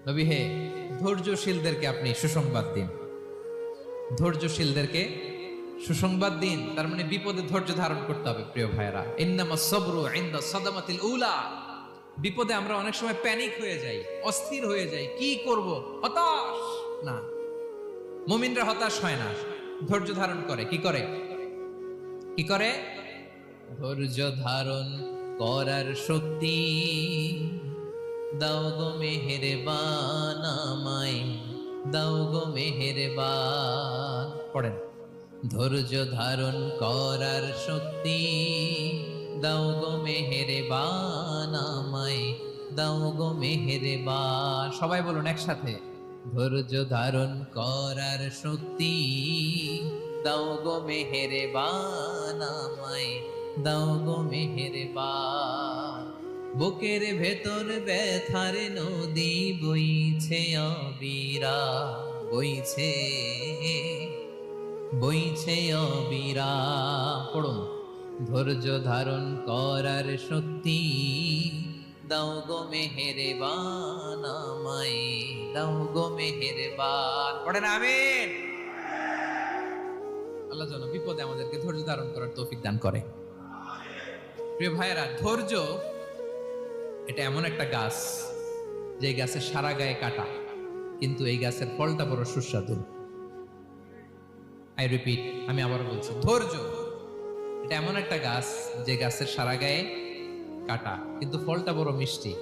নবী হে, ধৈর্যশীলদেরকে আপনি সুসংবাদ দিন। ধৈর্যশীলদেরকে সুসংবাদ দিন, তার মানে বিপদে ধৈর্য ধারণ করতে হবে। প্রিয় ভাইয়েরা, ইন্নামাস সাবরু ইনদা সাদামাতিল উলা। বিপদে আমরা অনেক সময় প্যানিক হয়ে যাই, অস্থির হয়ে যাই, কি করব, হতাশ। না, মুমিনরা হতাশ হয় না, ধৈর্য ধারণ করে। কি করে? কি করে? ধৈর্য ধারণ করার শক্তি দাও গো মেহেরবান আমায়, দাও গো মেহেরবান। পড়েন, ধৈর্য ধারণ করার শক্তি দাও গো মেহেরবান আমায়, দাও গো মেহেরবান। সবাই বলুন একসাথে, ধৈর্য ধারণ করার শক্তি দাও গো মেহেরবান আমায়, দাও গো মেহেরবান। বুকের ভেতর ব্যথার নদী বইছে অবিরা, বইছে বইছে অবিরা। পড়ুন, ধৈর্য ধারণ করার শক্তি দাও গো মেহেরবান আমায়, দাও গো মেহেরবান। পড়েন আমিন। আল্লাহ যেন বিপদে আমাদেরকে ধৈর্য ধারণ করার তৌফিক দান করে। প্রিয় ভাইয়েরা, ধৈর্য এটা এমন একটা গাছ, যে গাছের সারা গায়ে কাটা, কিন্তু এই গাছের ফলটা বড় সুস্বাদু। আই রিপিট, আমি আবার বলছি, ধৈর্য এটা এমন একটা গাছ, যে গাছের সারা গায়ে কাটা, কিন্তু ফলটা বড় মিষ্টি।